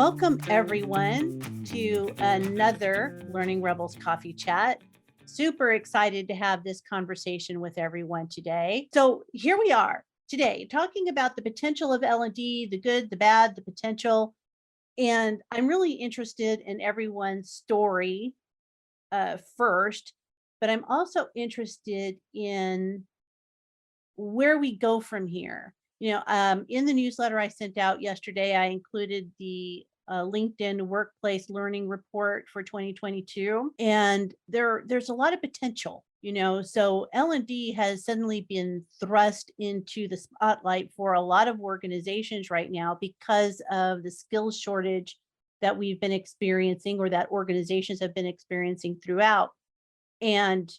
Welcome, everyone, to another Learning Rebels Coffee Chat. Super excited to have this conversation with everyone today. So here we are today talking about the potential of L&D, the good, the bad, the potential. And I'm really interested in everyone's story first, but I'm also interested in where we go from here. In the newsletter I sent out yesterday, I included the LinkedIn Workplace Learning Report for 2022, and there's a lot of potential. So L&D has suddenly been thrust into the spotlight for a lot of organizations right now because of the skills shortage that we've been experiencing, or that organizations have been experiencing throughout. And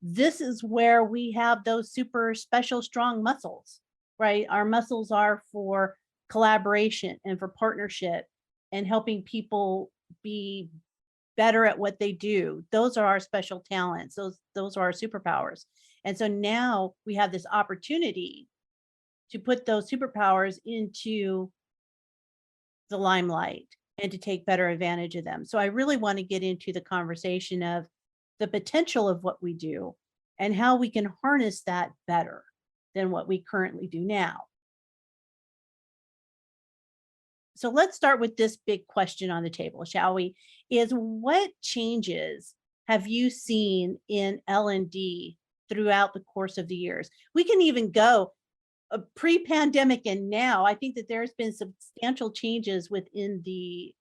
this is where we have those super special strong muscles, right? Our muscles are for collaboration and for partnership and helping people be better at what they do. Those are our special talents. Those are our superpowers. And so now we have this opportunity to put those superpowers into the limelight and to take better advantage of them. So I really want to get into the conversation of the potential of what we do and how we can harness that better than what we currently do now. So let's start with this big question on the table, shall we? Is what changes have you seen in L&D throughout the course of the years? We can even go pre-pandemic and now. I think that there's been substantial changes within the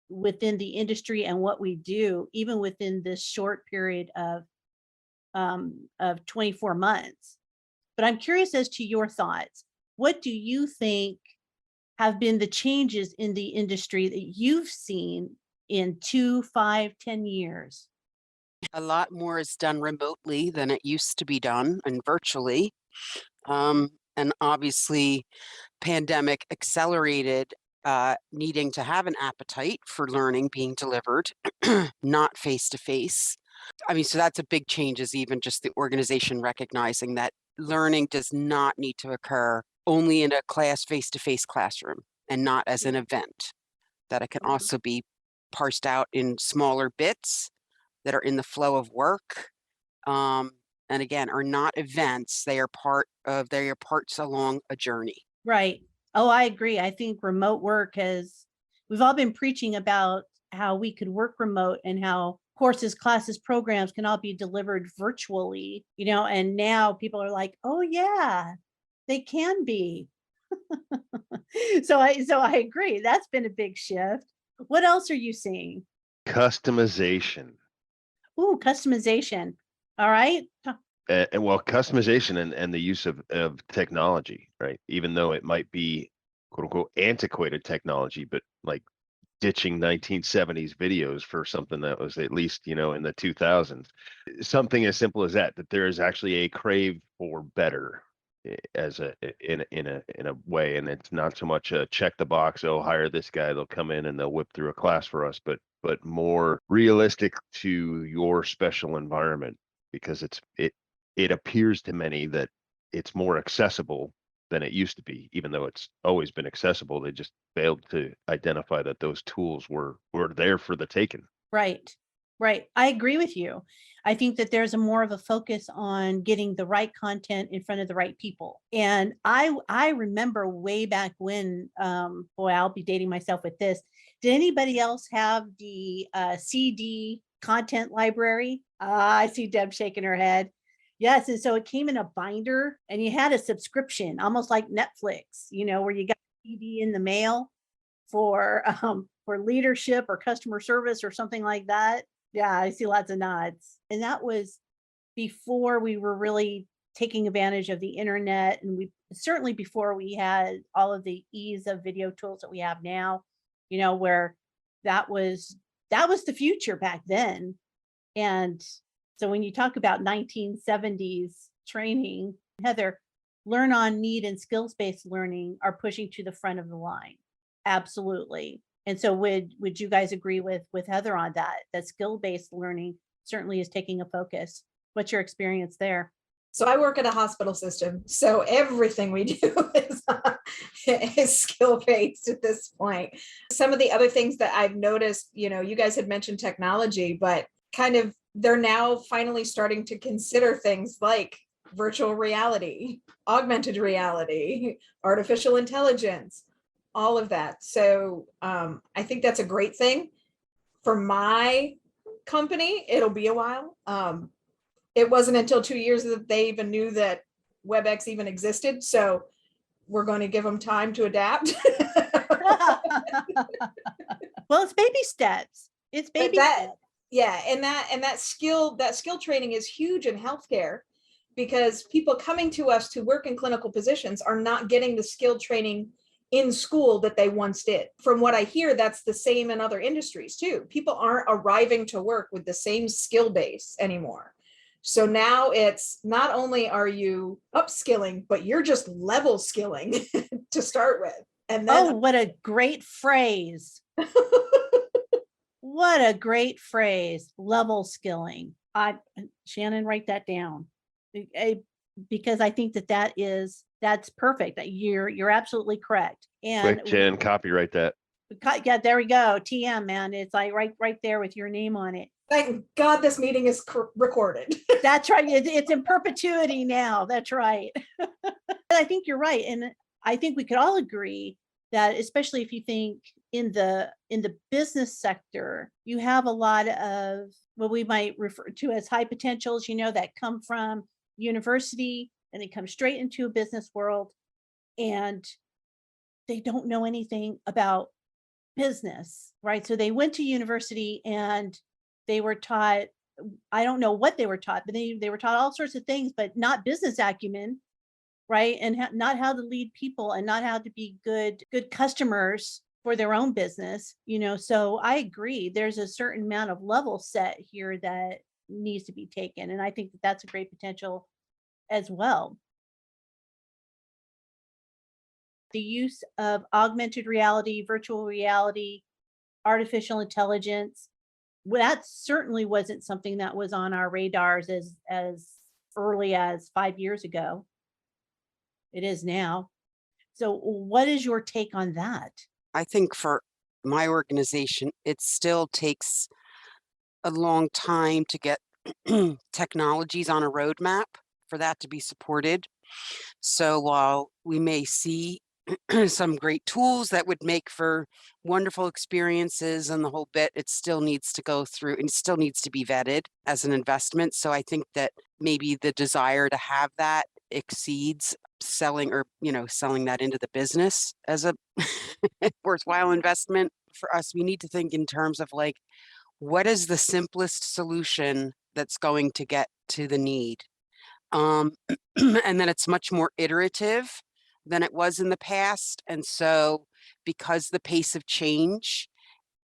industry and what we do, even within this short period of 24 months. But I'm curious as to your thoughts. What do you think have been the changes in the industry that you've seen in 2, 5, 10 years? A lot more is done remotely than it used to be done and virtually. And obviously, pandemic accelerated needing to have an appetite for learning being delivered, not face to face. I mean, so that's a big change, is even just the organization recognizing that learning does not need to occur only in a class face-to-face classroom and not as an event, that it can Mhm. also be parsed out in smaller bits that are in the flow of work. And again, are not events. They are parts along a journey. Right. Oh, I agree. I think remote work we've all been preaching about how we could work remote and how courses, classes, programs can all be delivered virtually, and now people are like, oh yeah, they can be. So I agree. That's been a big shift. What else are you seeing? Customization. Ooh, customization. All right. And well, customization and the use of technology, right? Even though it might be quote unquote antiquated technology, but like ditching 1970s videos for something that was at least, in the 2000s. Something as simple as that there is actually a crave for better, as in a way. And it's not so much a check the box, oh, hire this guy, they'll come in and they'll whip through a class for us, but more realistic to your special environment, because it appears to many that it's more accessible than it used to be, even though it's always been accessible. They just failed to identify that those tools were there for the taking. Right. Right. I agree with you. I think that there's a more of a focus on getting the right content in front of the right people. And I remember way back when, boy, I'll be dating myself with this. Did anybody else have the CD content library? I see Deb shaking her head. Yes, and so it came in a binder and you had a subscription, almost like Netflix, where you got a CD in the mail for leadership or customer service or something like that. Yeah, I see lots of nods. And that was before we were really taking advantage of the internet, and we certainly before we had all of the ease of video tools that we have now, where that was the future back then. And so when you talk about 1970s training, Heather, learn on need and skills-based learning are pushing to the front of the line. Absolutely. And so would you guys agree with Heather on that? That skill-based learning certainly is taking a focus. What's your experience there? So I work at a hospital system. So everything we do is skill-based at this point. Some of the other things that I've noticed, you guys had mentioned technology, but kind of they're now finally starting to consider things like virtual reality, augmented reality, artificial intelligence, all of that. So I think that's a great thing. For my company, it'll be a while. It wasn't until 2 years that they even knew that WebEx even existed. So we're going to give them time to adapt. Well, it's baby steps. It's But baby steps. yeah, and that skill training is huge in healthcare, because people coming to us to work in clinical positions are not getting the skill training in school that they once did. From what I hear, that's the same in other industries too. People aren't arriving to work with the same skill base anymore. So now it's not only are you upskilling, but you're just level skilling to start with. And then Oh, what a great phrase. What a great phrase, level skilling. Shannon, write that down. Because I think that's perfect. You're absolutely correct. And Quick, Jen, copyright that. yeah, there we go. TM, man. It's like right there with your name on it. thank God this meeting is recorded. That's right. It's in perpetuity now. That's right. I think you're right. And I think we could all agree that, especially if you think in the business sector, you have a lot of what we might refer to as high potentials, that come from university and they come straight into a business world, and they don't know anything about business, right? So they went to university and they were taught, I don't know what they were taught, but they were taught all sorts of things, but not business acumen, right? And not how to lead people, and not how to be good customers for their own business, So I agree. There's a certain amount of level set here that needs to be taken, and I think that that's a great potential as well. The use of augmented reality, virtual reality, artificial intelligence, well, that certainly wasn't something that was on our radars as early as 5 years ago. It is now. So what is your take on that? I think for my organization, it still takes a long time to get technologies on a roadmap for that to be supported. So while we may see some great tools that would make for wonderful experiences and the whole bit, it still needs to go through and still needs to be vetted as an investment. So I think that maybe the desire to have that exceeds selling that into the business as a worthwhile investment. For us, we need to think in terms of like, what is the simplest solution that's going to get to the need? And then it's much more iterative than it was in the past. And so because the pace of change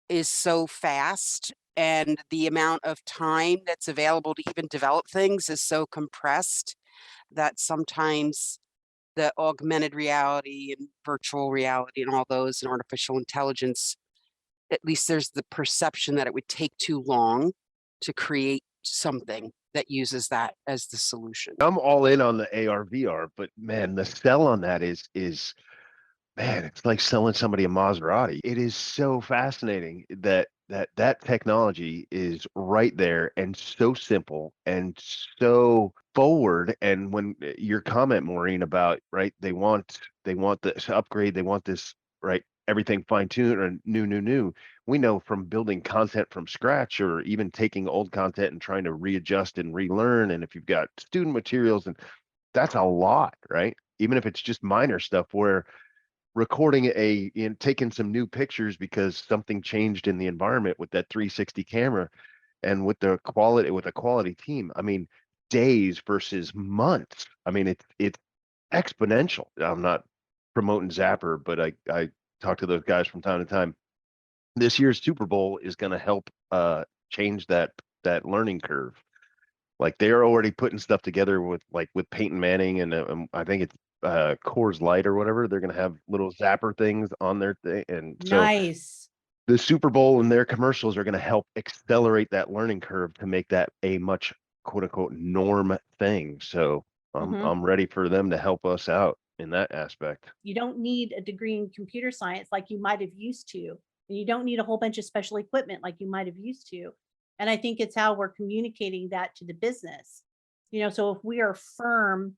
is so fast and the amount of time that's available to even develop things is so compressed, that sometimes the augmented reality and virtual reality and all those and artificial intelligence, at least there's the perception that it would take too long to create something that uses that as the solution. I'm all in on the AR VR, but man, the sell on that is man, it's like selling somebody a Maserati. It is so fascinating that technology is right there and so simple and so forward. And when your comment, Maureen, about right, they want this upgrade, they want this right, everything fine-tuned or new. We know from building content from scratch, or even taking old content and trying to readjust and relearn. And if you've got student materials, and that's a lot, right? Even if it's just minor stuff where recording taking some new pictures because something changed in the environment with that 360 camera, and with a quality team. I mean, days versus months. I mean, it's exponential. I'm not promoting Zapper, but I talk to those guys from time to time. This year's Super Bowl is going to help change that learning curve. Like, they're already putting stuff together with Peyton Manning, and I think it's Coors Light or whatever. They're going to have little zapper things on their thing, and so Nice. the Super Bowl and their commercials are going to help accelerate that learning curve to make that a much quote unquote norm thing. So Mhm. I'm ready for them to help us out in that aspect. You don't need a degree in computer science like you might have used to. And you don't need a whole bunch of special equipment like you might have used to. And I think it's how we're communicating that to the business. So if we are firm,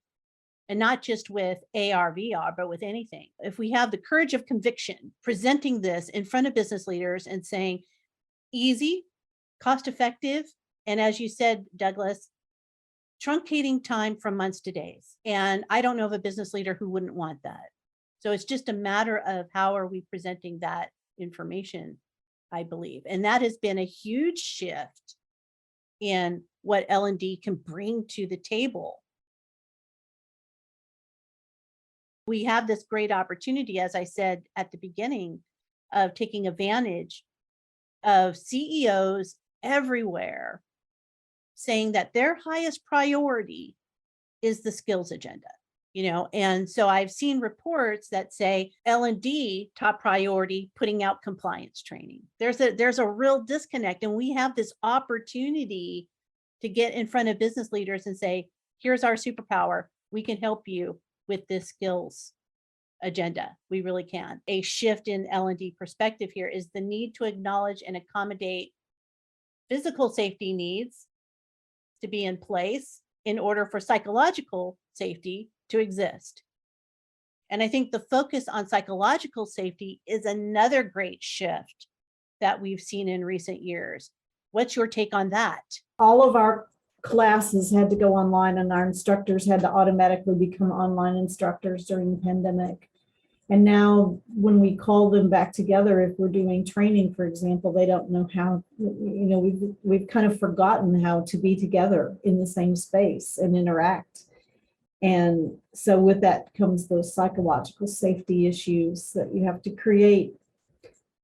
and not just with AR, VR, but with anything, if we have the courage of conviction, presenting this in front of business leaders and saying, easy, cost effective, and as you said, Douglas, truncating time from months to days. And I don't know of a business leader who wouldn't want that. So it's just a matter of how are we presenting that information, I believe. And that has been a huge shift in what L&D can bring to the table. We have this great opportunity, as I said at the beginning, of taking advantage of CEOs everywhere saying that their highest priority is the skills agenda. And so I've seen reports that say L&D top priority, putting out compliance training. There's a real disconnect, and we have this opportunity to get in front of business leaders and say, here's our superpower. We can help you with this skills agenda. We really can. A shift in L&D perspective here is the need to acknowledge and accommodate physical safety needs to be in place in order for psychological safety to exist. And I think the focus on psychological safety is another great shift that we've seen in recent years. What's your take on that? All of our classes had to go online, and our instructors had to automatically become online instructors during the pandemic. And now when we call them back together, if we're doing training, for example, they don't know how, we've kind of forgotten how to be together in the same space and interact. And so with that comes those psychological safety issues that you have to create.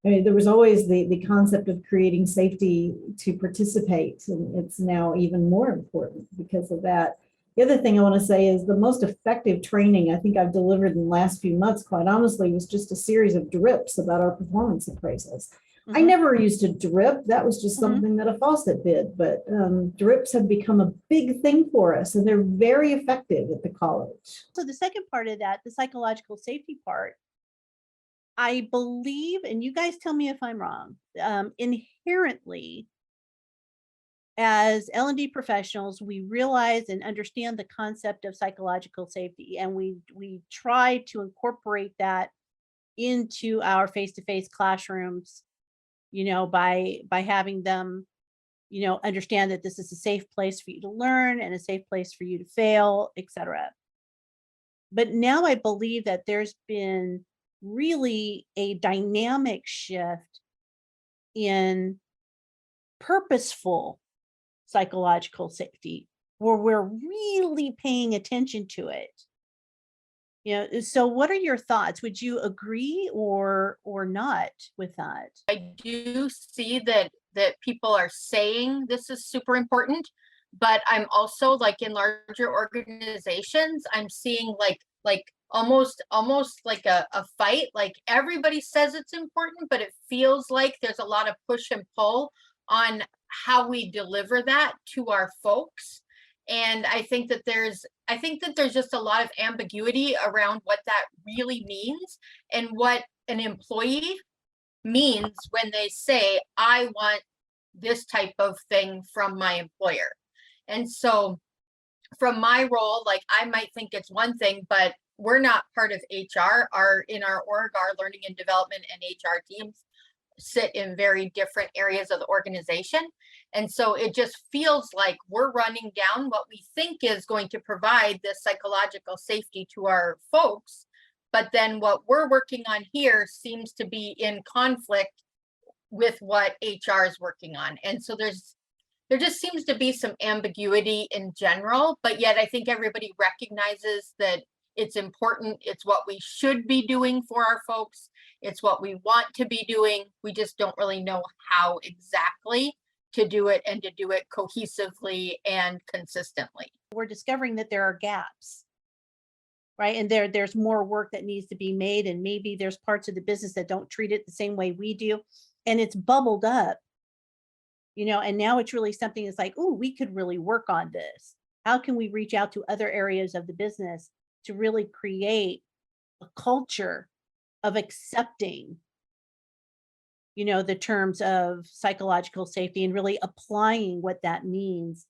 I mean, there was always the concept of creating safety to participate, and it's now even more important because of that. The other thing I want to say is the most effective training I think I've delivered in the last few months, quite honestly, was just a series of drips about our performance appraisals. I never used a drip. That was just something that a faucet did, but drips have become a big thing for us, and they're very effective at the college. So the second part of that, the psychological safety part, I believe, and you guys tell me if I'm wrong, inherently, as L&D professionals, we realize and understand the concept of psychological safety, and we try to incorporate that into our face-to-face classrooms, by having them, understand that this is a safe place for you to learn and a safe place for you to fail, etc. But now I believe that there's been really a dynamic shift in purposeful psychological safety where we're really paying attention to it. So what are your thoughts? Would you agree or not with that? I do see that people are saying this is super important, but I'm also, like, in larger organizations, I'm seeing like almost like a fight. Like, everybody says it's important, but it feels like there's a lot of push and pull on how we deliver that to our folks. And I think that there's just a lot of ambiguity around what that really means and what an employee means when they say, I want this type of thing from my employer. And so from my role, like, I might think it's one thing, but we're not part of HR. In our org, our learning and development and HR teams sit in very different areas of the organization. And so it just feels like we're running down what we think is going to provide this psychological safety to our folks. But then what we're working on here seems to be in conflict with what HR is working on. And so there just seems to be some ambiguity in general, but yet I think everybody recognizes that it's important. It's what we should be doing for our folks. It's what we want to be doing. We just don't really know how exactly to do it, and to do it cohesively and consistently. We're discovering that there are gaps, right? And there's more work that needs to be made, and maybe there's parts of the business that don't treat it the same way we do. And it's bubbled up, and now it's really something that's like, oh, we could really work on this. How can we reach out to other areas of the business to really create a culture of accepting, the terms of psychological safety and really applying what that means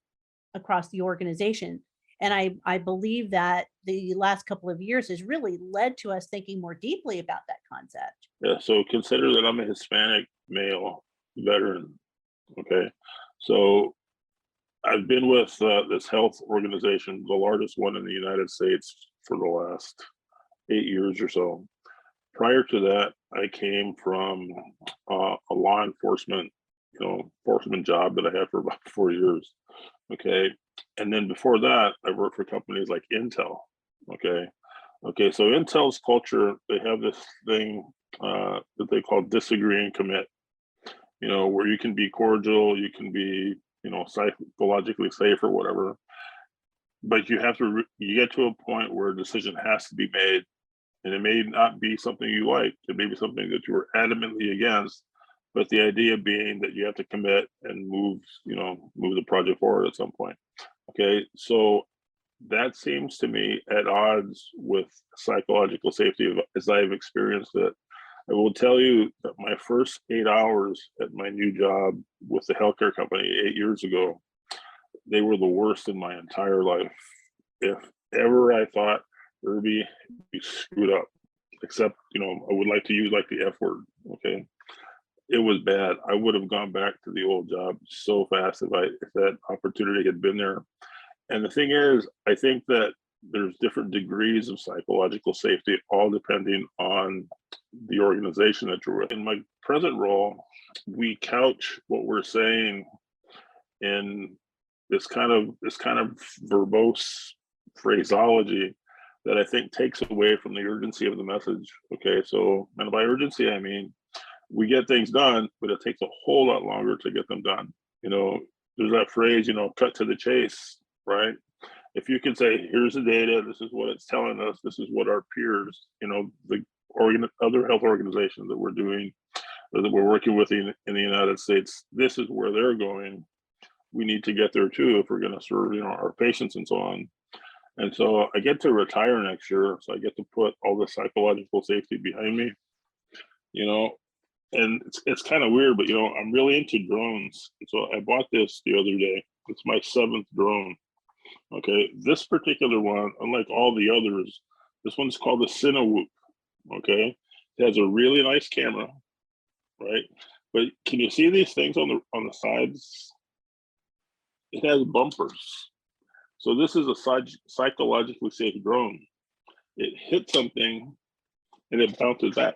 across the organization. And I believe that the last couple of years has really led to us thinking more deeply about that concept. Yeah, so consider that I'm a Hispanic male veteran. Okay, so I've been with this health organization, the largest one in the United States, for the last 8 years or so. Prior to that, I came from a law enforcement, enforcement job that I had for about 4 years. Okay, and then before that, I worked for companies like Intel. Okay, so Intel's culture, they have this thing that they call disagree and commit. Where you can be cordial, you can be, psychologically safe or whatever, but you get to a point where a decision has to be made, and it may not be something you like. It may be something that you were adamantly against, but the idea being that you have to commit and move the project forward at some point. Okay, so that seems to me at odds with psychological safety as I've experienced it. I will tell you that my first 8 hours at my new job with the healthcare company 8 years ago, they were the worst in my entire life. If ever I thought, Irby, you screwed up, except, I would like to use like the F word, okay? It was bad. I would have gone back to the old job so fast if that opportunity had been there. And the thing is, I think that there's different degrees of psychological safety, all depending on the organization that you're with. In my present role, we couch what we're saying in this kind of verbose phraseology that I think takes away from the urgency of the message. Okay, so, and by urgency, I mean, we get things done, but it takes a whole lot longer to get them done. There's that phrase, cut to the chase, right? If you can say, here's the data, this is what it's telling us, this is what our peers, the other health organizations that we're doing, or that we're working with in the United States, this is where they're going. We need to get there too if we're going to serve, our patients and so on. And so I get to retire next year, so I get to put all the psychological safety behind me, and it's kind of weird, but I'm really into drones. So I bought this the other day. It's my 7th drone. Okay, this particular one, unlike all the others, this one's called the Cinewhoop. Okay, it has a really nice camera, right? But can you see these things on the sides? It has bumpers. So this is a psychologically safe drone. It hit something and it bounces back.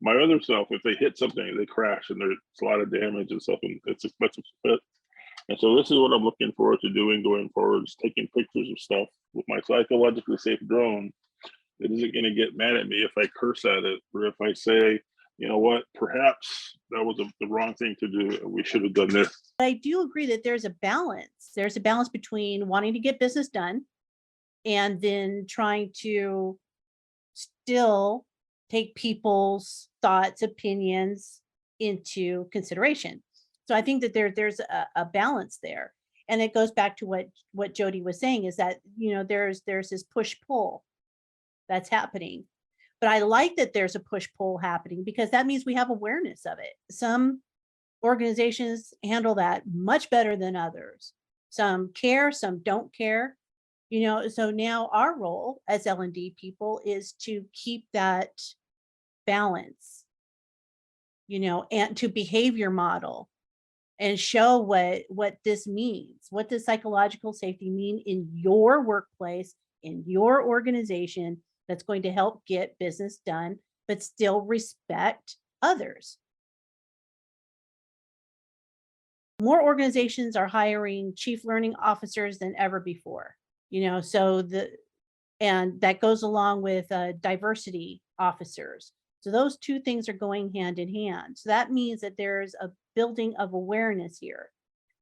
My other stuff, if they hit something, they crash and there's a lot of damage and stuff, and it's expensive to fit. And so this is what I'm looking forward to doing going forward, is taking pictures of stuff with my psychologically safe drone that isn't going to get mad at me if I curse at it, or if I say, you know what, perhaps that was the wrong thing to do, and we should have done this. I do agree that there's a balance. There's a balance between wanting to get business done and then trying to still take people's thoughts, opinions into consideration. So I think that there's a balance there. And it goes back to what Jody was saying, is that, there's this push-pull that's happening. But I like that there's a push-pull happening, because that means we have awareness of it. Some organizations handle that much better than others. Some care, some don't care. So now our role as L&D people is to keep that balance, and to behavior model and show what this means. What does psychological safety mean in your workplace, in your organization, that's going to help get business done, but still respect others? More organizations are hiring chief learning officers than ever before, and that goes along with diversity officers. So those two things are going hand in hand. So that means that there's a building of awareness here.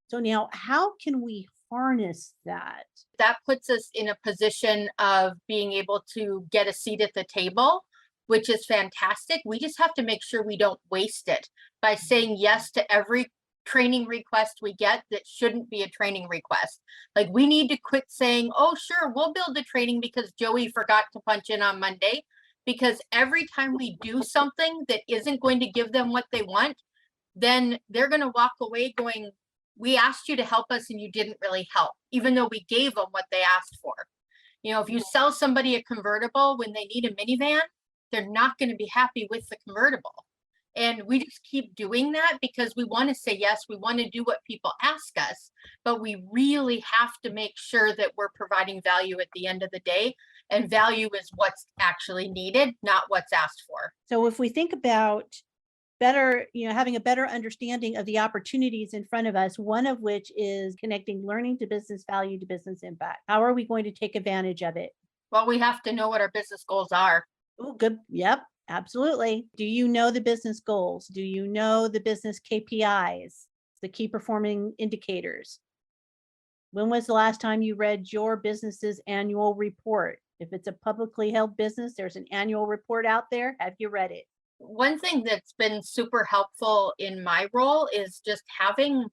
So now, how can we harness that? That puts us in a position of being able to get a seat at the table, which is fantastic. We just have to make sure we don't waste it by saying yes to every training request we get that shouldn't be a training request. Like, we need to quit saying, oh, sure, we'll build a training because Joey forgot to punch in on Monday. Because every time we do something that isn't going to give them what they want, then they're going to walk away going, we asked you to help us and you didn't really help, even though we gave them what they asked for. You know, if you sell somebody a convertible when they need a minivan, they're not going to be happy with the convertible. And we just keep doing that because we want to say yes, we want to do what people ask us, but we really have to make sure that we're providing value at the end of the day. And value is what's actually needed, not what's asked for. So if we think about better, having a better understanding of the opportunities in front of us, one of which is connecting learning to business value to business impact. How are we going to take advantage of it? Well, we have to know what our business goals are. Oh, good. Yep, absolutely. Do you know the business goals? Do you know the business KPIs, the key performing indicators? When was the last time you read your business's annual report? If it's a publicly held business, there's an annual report out there. Have you read it? One thing that's been super helpful in my role is just having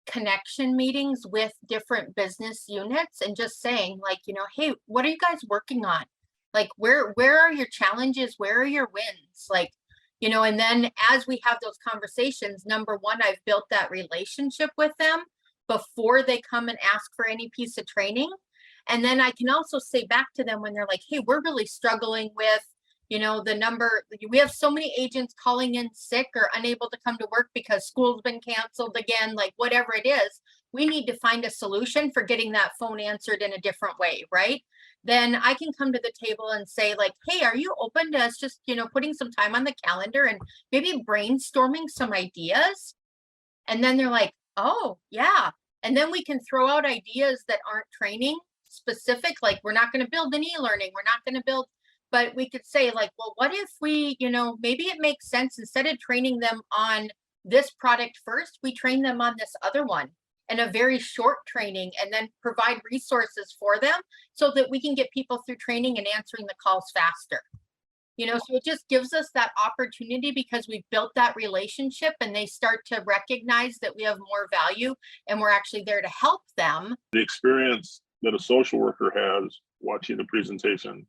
connection meetings with different business units and just saying, like, hey, what are you guys working on? Like, where are your challenges? Where are your wins? Like, and then as we have those conversations, number one, I've built that relationship with them before they come and ask for any piece of training. And then I can also say back to them when they're like, hey, we're really struggling with, the number, we have so many agents calling in sick or unable to come to work because school's been canceled again, like whatever it is, we need to find a solution for getting that phone answered in a different way, right? Then I can come to the table and say, like, hey, are you open to us just, putting some time on the calendar and maybe brainstorming some ideas? And then they're like, oh, yeah. And then we can throw out ideas that aren't training specific, like we're not going to build an e-learning, we're not going to build, but we could say, like, well, what if we, maybe it makes sense, instead of training them on this product first, we train them on this other one and a very short training, and then provide resources for them so that we can get people through training and answering the calls faster. So it just gives us that opportunity because we've built that relationship and they start to recognize that we have more value and we're actually there to help them. The experience that a social worker has watching the presentation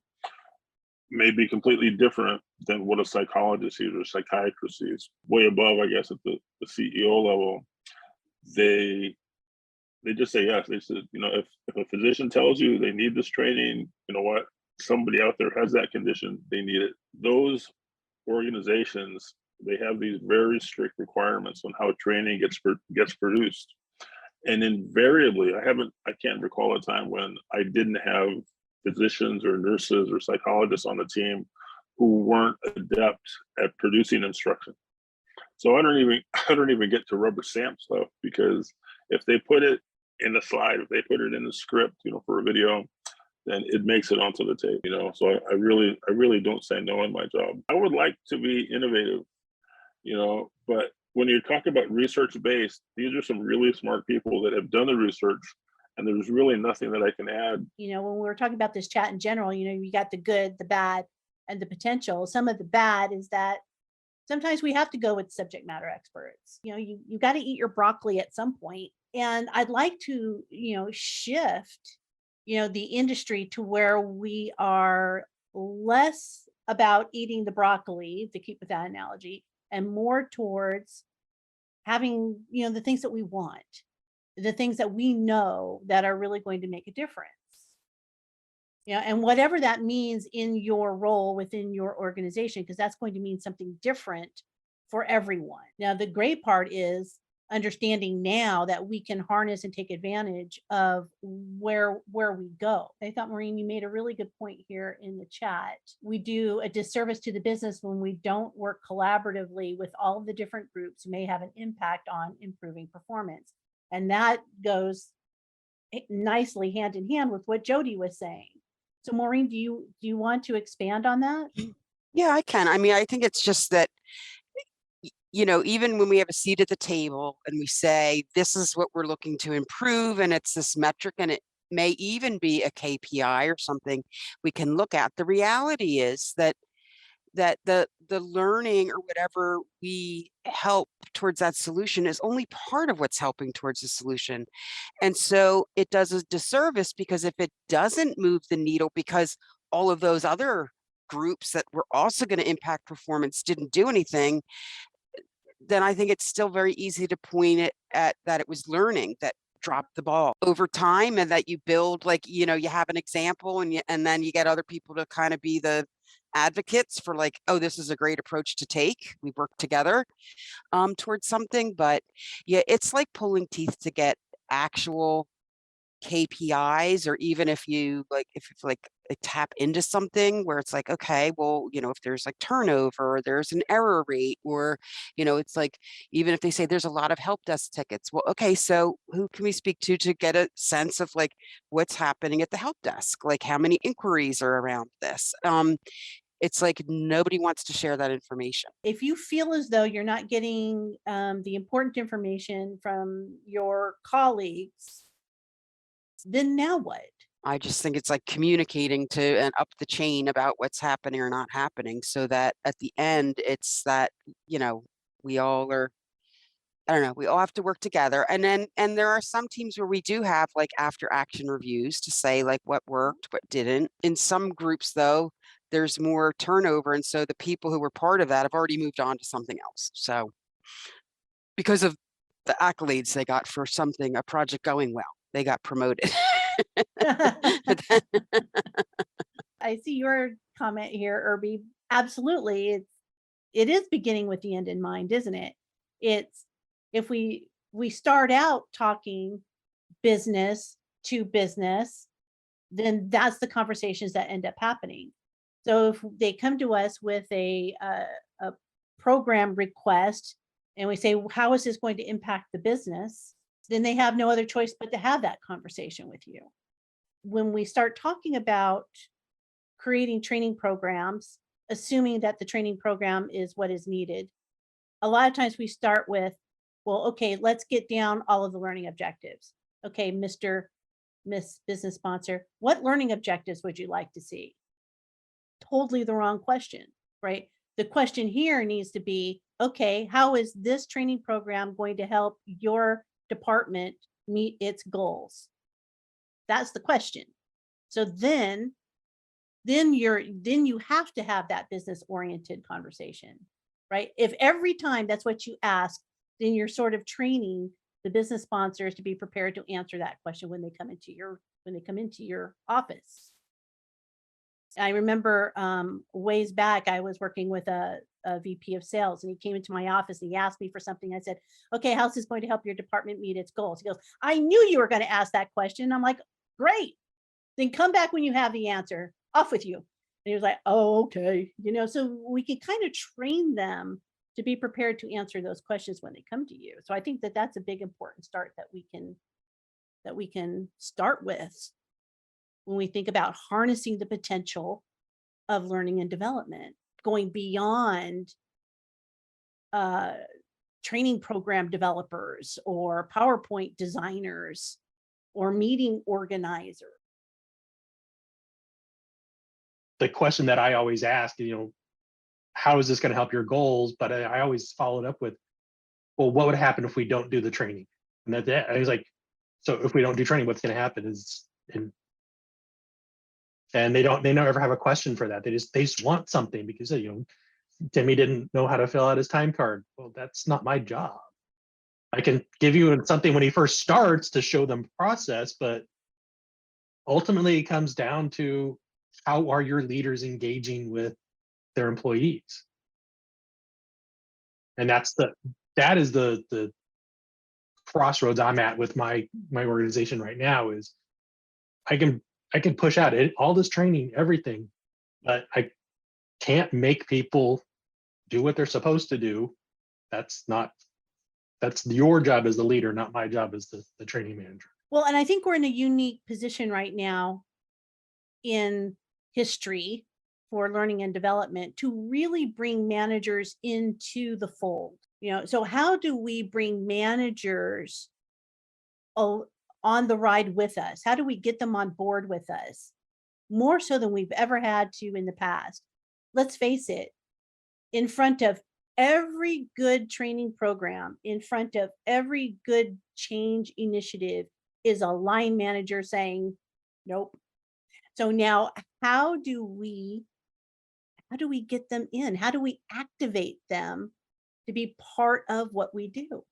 may be completely different than what a psychologist sees or psychiatrist sees. Way above, I guess, at the CEO level, they just say yes. They said, if a physician tells you they need this training, you know what? Somebody out there has that condition, they need it. Those organizations, they have these very strict requirements on how training gets produced. And invariably, I can't recall a time when I didn't have physicians or nurses or psychologists on the team who weren't adept at producing instruction. So I don't even get to rubber stamp stuff, because if they put it in the slide, if they put it in the script, for a video, then it makes it onto the tape, So I really don't say no in my job. I would like to be innovative, but when you're talking about research-based, these are some really smart people that have done the research, and there's really nothing that I can add. When we were talking about this chat in general, you got the good, the bad, and the potential. Some of the bad is that sometimes we have to go with subject matter experts. You got to eat your broccoli at some point. And I'd like to, shift, the industry to where we are less about eating the broccoli, to keep with that analogy, and more towards having, the things that we want, the things that we know that are really going to make a difference. And whatever that means in your role within your organization, because that's going to mean something different for everyone. Now, the great part is understanding now that we can harness and take advantage of where we go. I thought, Maureen, you made a really good point here in the chat. We do a disservice to the business when we don't work collaboratively with all of the different groups who may have an impact on improving performance. And that goes nicely hand in hand with what Jody was saying. So Maureen, do you want to expand on that? Yeah, I can. I mean, I think it's just that, even when we have a seat at the table and we say, this is what we're looking to improve, and it's this metric, and it may even be a KPI or something we can look at. The reality is that that the learning or whatever we help towards that solution is only part of what's helping towards the solution. And so it does a disservice, because if it doesn't move the needle because all of those other groups that were also going to impact performance didn't do anything, then I think it's still very easy to point it at that it was learning that dropped the ball over time, and that you build, like, you know, you have an example and then you get other people to kind of be the advocates for, like, oh, this is a great approach to take. We work together towards something. But yeah, it's like pulling teeth to get actual KPIs, or even if you like, if it's like tap into something where it's like, okay, well, you know, if there's like turnover, or there's an error rate, or, you know, it's like, even if they say there's a lot of help desk tickets, well, okay, so who can we speak to get a sense of like what's happening at the help desk? Like, how many inquiries are around this? It's like nobody wants to share that information. If you feel as though you're not getting the important information from your colleagues, then now what? I just think it's like communicating to and up the chain about what's happening or not happening, so that at the end, it's that, you know, we all are, I don't know, we all have to work together. And there are some teams where we do have like after action reviews to say like what worked, what didn't. In some groups, though, there's more turnover. And so the people who were part of that have already moved on to something else. So because of the accolades they got for something, a project going well, they got promoted. But then, I see your comment here, Irby. Absolutely. It is beginning with the end in mind, isn't it? It's if we start out talking business to business, then that's the conversations that end up happening. So if they come to us with a program request and we say, "Well, how is this going to impact the business?" Then they have no other choice but to have that conversation with you. When we start talking about creating training programs, assuming that the training program is what is needed, a lot of times we start with, well, okay, let's get down all of the learning objectives. Okay, Miss Business Sponsor, what learning objectives would you like to see? Totally the wrong question, right? The question here needs to be, okay, how is this training program going to help your department meet its goals? That's the question. So then you have to have that business oriented conversation, right? If every time that's what you ask, then you're sort of training the business sponsors to be prepared to answer that question when they come into your office. I remember ways back, I was working with a VP of sales, and he came into my office and he asked me for something. I said, okay, how's this going to help your department meet its goals? He goes, I knew you were going to ask that question. I'm like, great. Then come back when you have the answer. Off with you. And he was like, oh, okay. You know, so we can kind of train them to be prepared to answer those questions when they come to you. So I think that that's a big important start that we can start with when we think about harnessing the potential of learning and development, going beyond training program developers or PowerPoint designers or meeting organizers. The question that I always ask, you know, how is this going to help your goals? But I always follow it up with, well, what would happen if we don't do the training? And that I was like, so if we don't do training, what's going to happen is, and they never have a question for that. They just want something because, you know, Timmy didn't know how to fill out his time card. Well, that's not my job. I can give you something when he first starts to show them process, but ultimately it comes down to, how are your leaders engaging with their employees? And that is the crossroads I'm at with my organization right now. Is I can push out all this training, everything, but I can't make people do what they're supposed to do. That's your job as the leader, not my job as the training manager. Well, and I think we're in a unique position right now in history for learning and development to really bring managers into the fold. You know, so how do we bring managers on the ride with us? How do we get them on board with us? More so than we've ever had to in the past. Let's face it, in front of every good training program, in front of every good change initiative, is a line manager saying, nope. So now how do we get them in? How do we activate them to be part of what we do?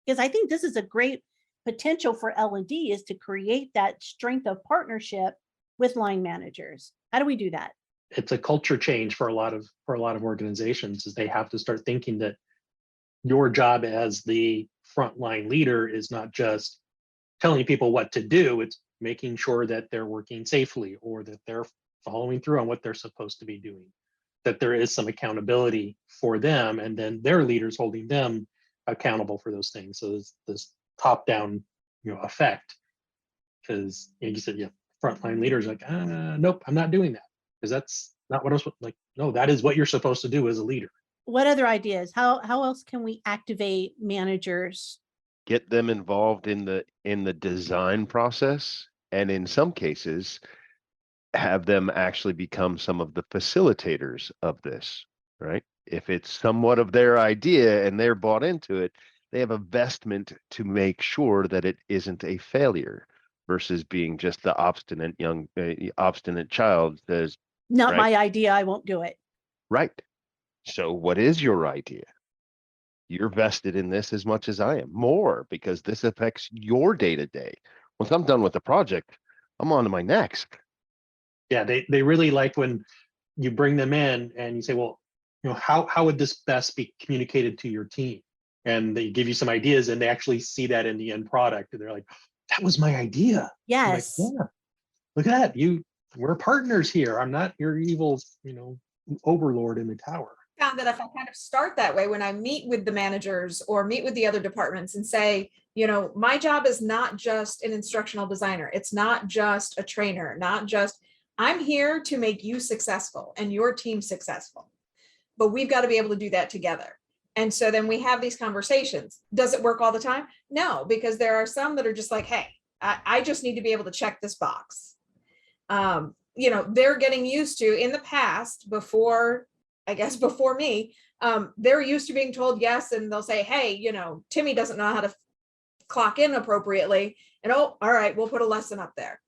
Because I think this is a great potential for L&D, is to create that strength of partnership with line managers. How do we do that? It's a culture change for a lot of organizations, is they have to start thinking that your job as the frontline leader is not just telling people what to do, it's making sure that they're working safely or that they're following through on what they're supposed to be doing, that there is some accountability for them, and then their leaders holding them accountable for those things. So there's this top down, effect. Because you said, yeah, frontline leaders like, nope, I'm not doing that, because that's not what I was like. No, that is what you're supposed to do as a leader. What other ideas? How else can we activate managers? Get them involved in the design process, and in some cases have them actually become some of the facilitators of this, right? If it's somewhat of their idea and they're bought into it, they have a vestment to make sure that it isn't a failure, versus being just the obstinate obstinate child says, Not right? my idea, I won't do it. Right. So what is your idea? You're vested in this as much as I am, more, because this affects your day to day. Once I'm done with the project, I'm on to my next. Yeah, they really like when you bring them in and you say, well, how would this best be communicated to your team? And they give you some ideas, and they actually see that in the end product, and they're like, that was my idea. Yes. I'm like, yeah, look at that. We're partners here. I'm not your evil, overlord in the tower. Found that if I kind of start that way, when I meet with the managers or meet with the other departments and say, my job is not just an instructional designer. It's not just a trainer, I'm here to make you successful and your team successful. But we've got to be able to do that together. And so then we have these conversations. Does it work all the time? No, because there are some that are just like, hey, I just need to be able to check this box. They're getting used to, in the past, before me, they're used to being told yes, and they'll say, hey, Timmy doesn't know how to clock in appropriately, and oh, all right, we'll put a lesson up there.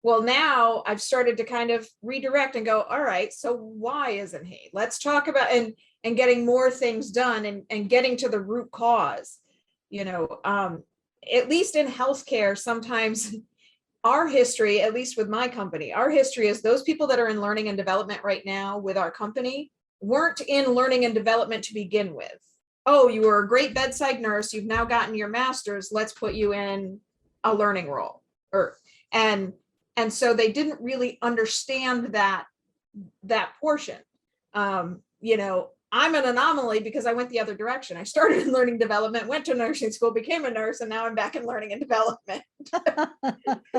Well, now I've started to kind of redirect and go, all right, so why isn't he? Let's talk about and getting more things done and getting to the root cause. At least in healthcare, sometimes our history, at least with my company, our history is those people that are in learning and development right now with our company weren't in learning and development to begin with. Oh, you were a great bedside nurse, you've now gotten your master's, let's put you in a learning role. And so they didn't really understand that portion. I'm an anomaly because I went the other direction. I started in learning development, went to nursing school, became a nurse, and now I'm back in learning and development.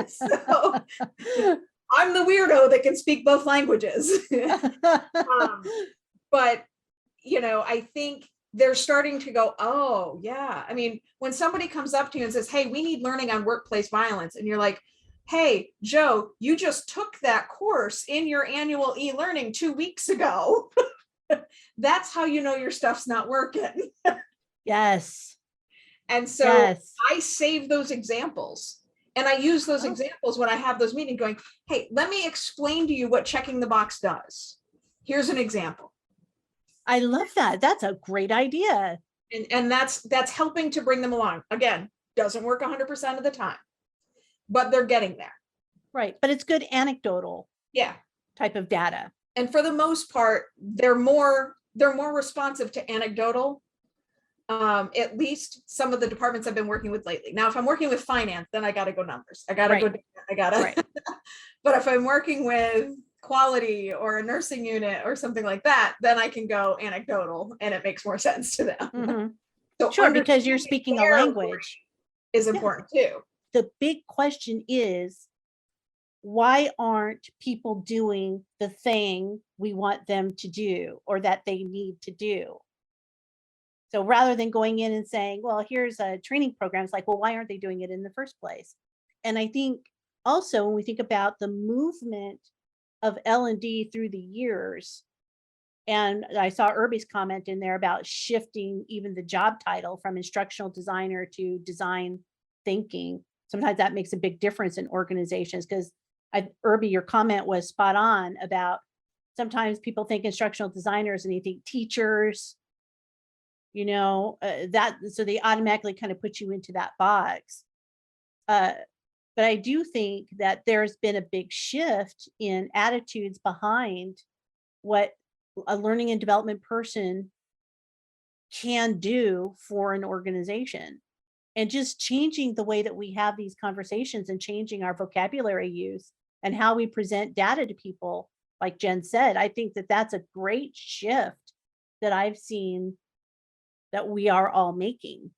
So I'm the weirdo that can speak both languages. But, I think they're starting to go, oh, yeah. I mean, when somebody comes up to you and says, hey, we need learning on workplace violence, and you're like, hey, Joe, you just took that course in your annual e-learning 2 weeks ago. That's how you know your stuff's not working. Yes. And so yes. I save those examples, and I use those examples when I have those meetings going, hey, let me explain to you what checking the box does. Here's an example. I love that. That's a great idea. And that's helping to bring them along. Again, doesn't work 100% of the time, but they're getting there. Right. But it's good anecdotal type of data. And for the most part, they're more responsive to anecdotal. At least some of the departments I've been working with lately. Now, if I'm working with finance, then I got to go numbers. Right. But if I'm working with quality or a nursing unit or something like that, then I can go anecdotal, and it makes more sense to them. Mm-hmm. So sure, because you're speaking a language is important too. The big question is, why aren't people doing the thing we want them to do or that they need to do? So rather than going in and saying, well, here's a training program, it's like, well, why aren't they doing it in the first place? And I think also when we think about the movement of L&D through the years, And I saw Irby's comment in there about shifting even the job title from instructional designer to design thinking. Sometimes that makes a big difference in organizations, because Irby, your comment was spot on about sometimes people think instructional designers and they think teachers, that, so they automatically kind of put you into that box. But I do think that there's been a big shift in attitudes behind what a learning and development person can do for an organization, and just changing the way that we have these conversations and changing our vocabulary use and how we present data to people. Like Jen said, I think that that's a great shift that I've seen that we are all making.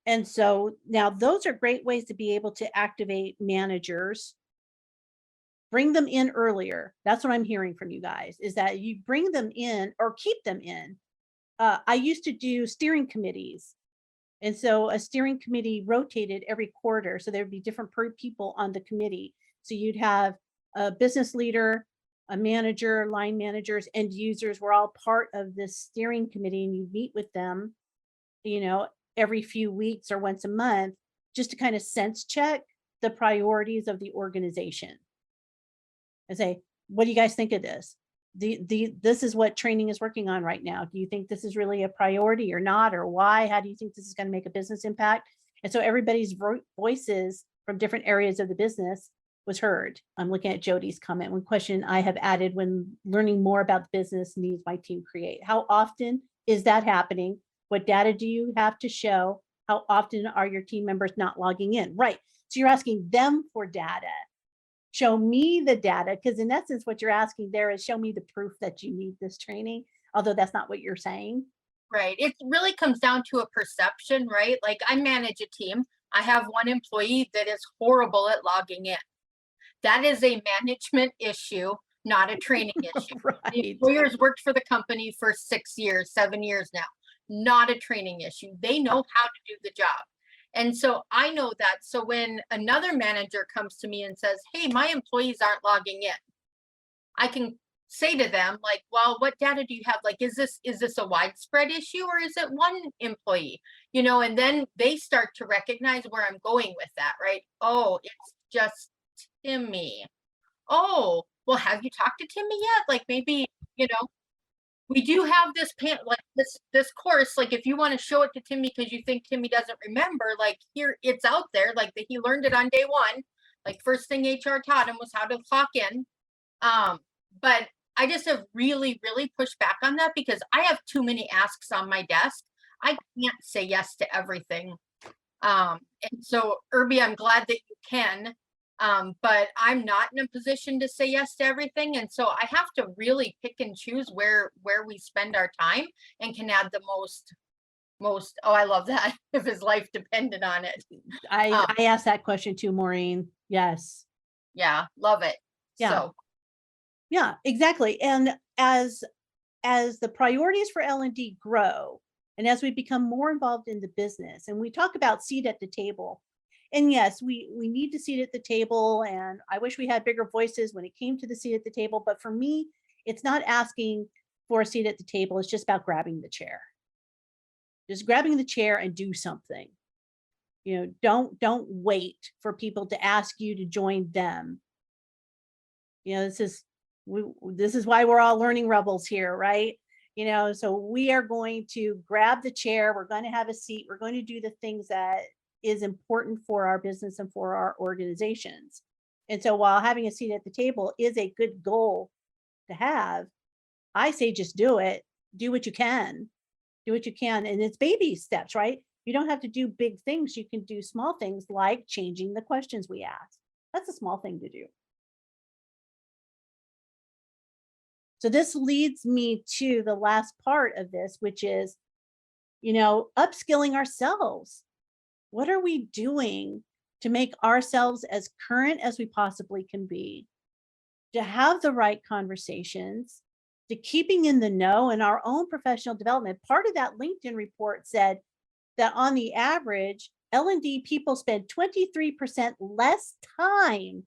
And so now those are great ways to be able to activate managers. Bring them in earlier. That's what I'm hearing from you guys, is that you bring them in or keep them in. I used to do steering committees. And so a steering committee rotated every quarter. So there'd be different people on the committee. So you'd have a business leader, a manager, line managers, end users were all part of this steering committee, and you meet with them, every few weeks or once a month, just to kind of sense check the priorities of the organization and say, what do you guys think of this? This is what training is working on right now. Do you think this is really a priority or not, or why? How do you think this is going to make a business impact? And so everybody's voices from different areas of the business was heard. I'm looking at Jody's comment. One question I have added: when learning more about the business needs my team create. How often is that happening? What data do you have to show? How often are your team members not logging in? Right. So you're asking them for data. Show me the data, because in essence, what you're asking there is show me the proof that you need this training, although that's not what you're saying. Right. It really comes down to a perception, right? Like, I manage a team. I have one employee that is horrible at logging in. That is a management issue, not a training issue. The Right. employer's worked for the company for 6 years, 7 years now. Not a training issue. They know how to do the job. And so I know that. So when another manager comes to me and says, hey, my employees aren't logging in, I can say to them, like, well, what data do you have? Like, is this a widespread issue, or is it one employee? And then they start to recognize where I'm going with that, right? Oh, it's just Timmy. Oh, well, have you talked to Timmy yet? Like, maybe, we do have this this course. Like, if you want to show it to Timmy because you think Timmy doesn't remember, like, here, it's out there. Like, he learned it on day one. Like, first thing HR taught him was how to clock in. But I just have really, really pushed back on that, because I have too many asks on my desk. I can't say yes to everything. And so, Irby, I'm glad that you can. But I'm not in a position to say yes to everything. And so I have to really pick and choose where we spend our time and can add the most, oh, I love that, if his life depended on it. I asked that question too, Maureen. Yes. Yeah, love it. Yeah. So. Yeah, exactly. And as the priorities for L&D grow, and as we become more involved in the business, and we talk about seat at the table, and yes, we need to seat at the table, and I wish we had bigger voices when it came to the seat at the table. But for me, it's not asking for a seat at the table. It's just about grabbing the chair. Just grabbing the chair and do something. Don't wait for people to ask you to join them. This is why we're all learning rebels here, right? So we are going to grab the chair. We're going to have a seat. We're going to do the things that is important for our business and for our organizations. And so while having a seat at the table is a good goal to have, I say just do it. Do what you can. Do what you can. And it's baby steps, right? You don't have to do big things. You can do small things like changing the questions we ask. That's a small thing to do. So this leads me to the last part of this, which is, upskilling ourselves. What are we doing to make ourselves as current as we possibly can be, to have the right conversations, to keeping in the know in our own professional development? Part of that LinkedIn report said that on the average, L&D people spend 23% less time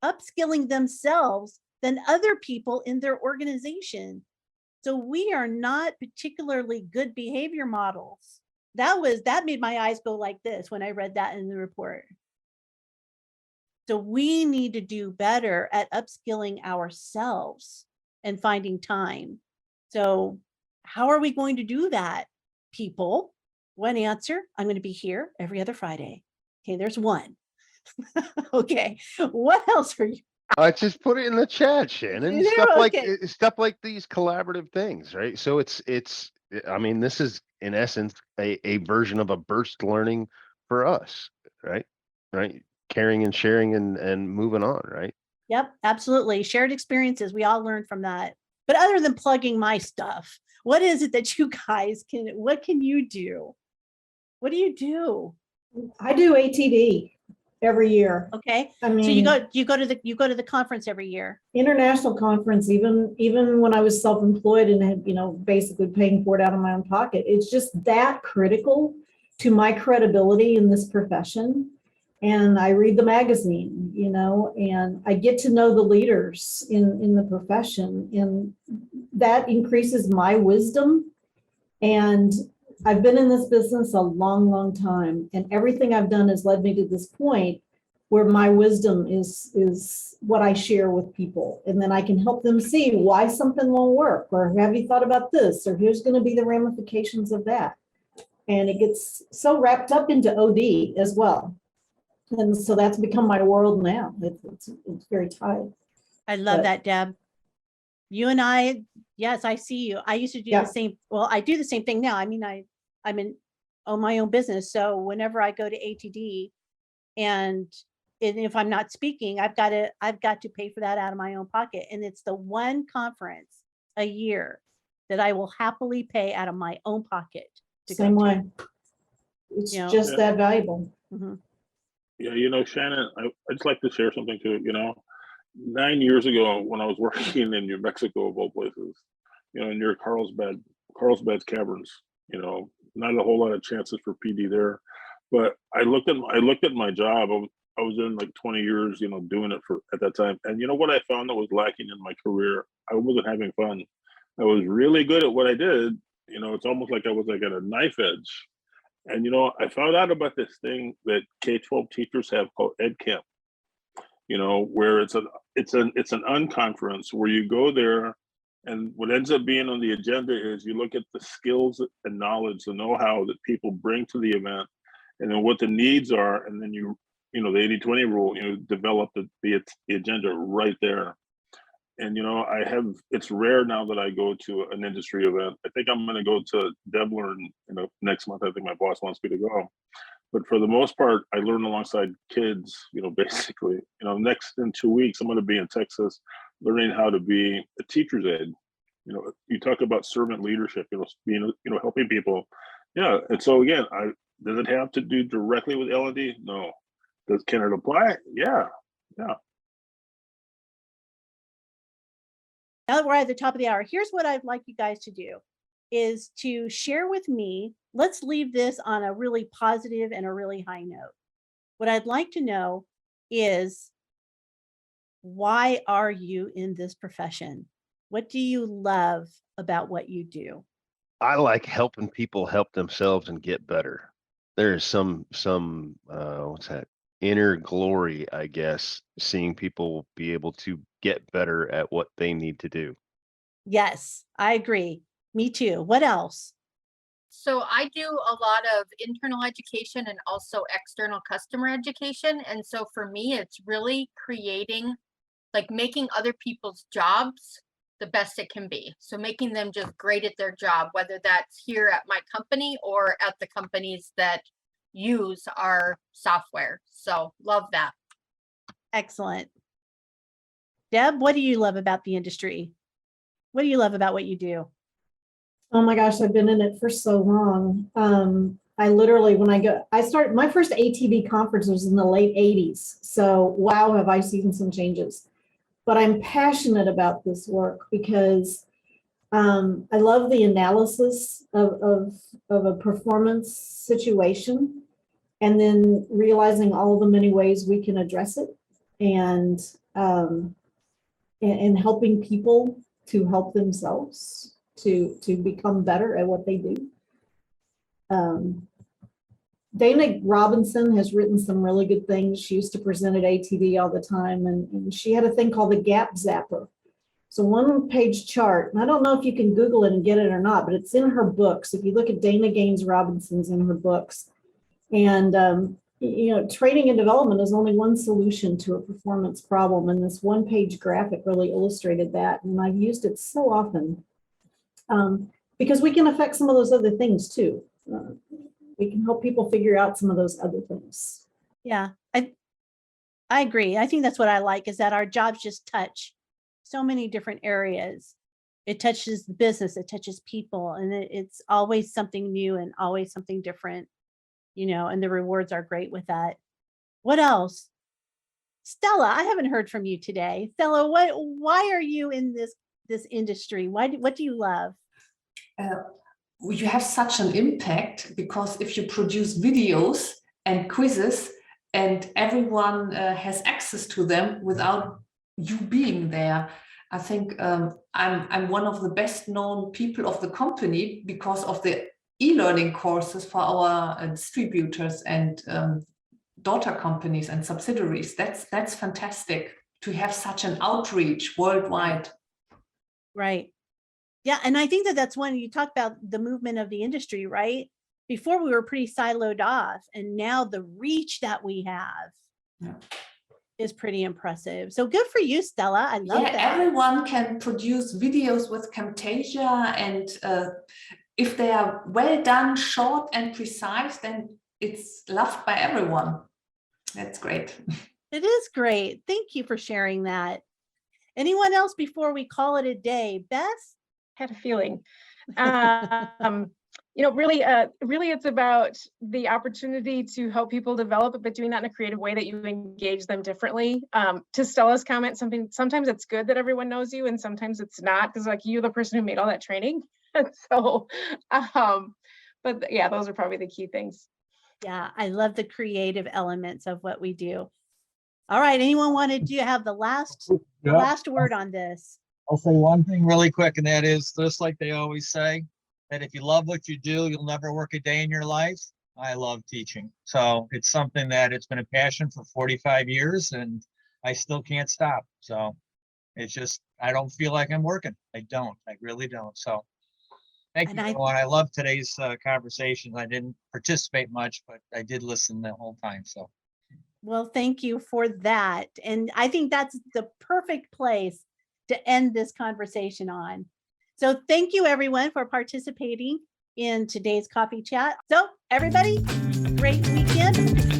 upskilling themselves than other people in their organization. So we are not particularly good behavior models. That made my eyes go like this when I read that in the report. So we need to do better at upskilling ourselves and finding time. So how are we going to do that, people? One answer, I'm going to be here every other Friday. Okay, there's one. Okay, what else are you? I just put it in the chat, Shannon. Yeah, okay. Stuff like these collaborative things, right? So it's. I mean, this is in essence a version of a burst learning for us, right? Right, caring and sharing and moving on, right? Yep, absolutely. Shared experiences. We all learn from that. But other than plugging my stuff, what is it that you guys what can you do? What do you do? I do ATD every year. Okay. I So mean, you go to the conference every year. international conference, even when I was self-employed and had, basically paying for it out of my own pocket, it's just that critical to my credibility in this profession. And I read the magazine, and I get to know the leaders in the profession, and that increases my wisdom. And I've been in this business a long, long time, and everything I've done has led me to this point where my wisdom is what I share with people. And then I can help them see why something won't work, or have you thought about this, or here's going to be the ramifications of that. And it gets so wrapped up into OD as well. And so that's become my world now. It's very tied. I love But- that, Deb. You and I, yes, I see you. I used to do Yeah. the same. Well, I do the same thing now. I mean, own my own business. So whenever I go to ATD and if I'm not speaking, I've got to pay for that out of my own pocket. And it's the one conference a year that I will happily pay out of my own pocket. to go Same to. way. It's You know? just that valuable. Mhm. Yeah, Shannon, I'd just like to share something too. 9 years ago when I was working in New Mexico, of all places, near Carlsbad's Caverns, not a whole lot of chances for PD there. But I looked at my job. I was in like 20 years, doing it at that time. And what I found that was lacking in my career? I wasn't having fun. I was really good at what I did. It's almost like I was like at a knife edge. And I found out about this thing that K-12 teachers have called EdCamp. Where it's an unconference where you go there, and what ends up being on the agenda is you look at the skills and knowledge, the know-how that people bring to the event, and then what the needs are, and then the 80-20 rule, develop the agenda right there. And it's rare now that I go to an industry event. I think I'm going to go to DevLearn next month. I think my boss wants me to go. But for the most part, I learn alongside kids, basically. Next in 2 weeks, I'm going to be in Texas learning how to be a teacher's aide. You talk about servant leadership, being, helping people. Yeah. And so again, does it have to do directly with L&D? No. Can it apply? Yeah. Yeah. Now that we're at the top of the hour, here's what I'd like you guys to do is to share with me. Let's leave this on a really positive and a really high note. What I'd like to know is, why are you in this profession? What do you love about what you do? I like helping people help themselves and get better. There's some what's that? Inner glory, I guess, seeing people be able to get better at what they need to do. Yes, I agree. Me too. What else? So I do a lot of internal education and also external customer education. And so for me, it's really making other people's jobs the best it can be. So making them just great at their job, whether that's here at my company or at the companies that use our software. So love that. Excellent. Deb, what do you love about the industry? What do you love about what you do? Oh my gosh, I've been in it for so long. I literally, I started, my first ATD conference was in the late 80s. So wow, have I seen some changes. But I'm passionate about this work because I love the analysis of a performance situation, and then realizing all the many ways we can address it. And and helping people to help themselves to become better at what they do. Dana Robinson has written some really good things. She used to present at ATD all the time, and she had a thing called the Gap Zapper. So one-page chart, and I don't know if you can Google it and get it or not, but it's in her books. If you look at Dana Gaines Robinson's in her books, and training and development is only one solution to a performance problem, and this one-page graphic really illustrated that, and I've used it so often because we can affect some of those other things too. We can help people figure out some of those other things. Yeah, I agree. I think that's what I like, is that our jobs just touch so many different areas. It touches the business, it touches people, and it's always something new and always something different, and the rewards are great with that. What else? Stella, I haven't heard from you today. Stella, why are you in this industry? What do you love? You have such an impact, because if you produce videos and quizzes and everyone has access to them without you being there, I think I'm one of the best known people of the company because of the e-learning courses for our distributors and daughter companies and subsidiaries. That's fantastic to have such an outreach worldwide. Right. Yeah. And I think that's when you talk about the movement of the industry, right? Before we were pretty siloed off, and now the reach that we have is pretty impressive. So good for you, Stella. I love that. Everyone can produce videos with Camtasia, and if they are well done, short and precise, then it's loved by everyone. That's great. It is great. Thank you for sharing that. Anyone else before we call it a day? Beth? Had a feeling. Really it's about the opportunity to help people develop, but doing that in a creative way that you engage them differently. To Stella's comment, sometimes it's good that everyone knows you, and sometimes it's not, because like you're the person who made all that training. So, but yeah, those are probably the key things. Yeah, I love the creative elements of what we do. All right, anyone wanted to have the last word on this? I'll say one thing really quick, and that is, just like they always say, that if you love what you do, you'll never work a day in your life. I love teaching. So it's something that it's been a passion for 45 years, and I still can't stop. So it's just, I don't feel like I'm working. I really don't. So thank you, everyone. I love today's conversations. I didn't participate much, but I did listen the whole time. So. Well, thank you for that. And I think that's the perfect place to end this conversation on. So thank you everyone for participating in today's coffee chat. So everybody, great weekend.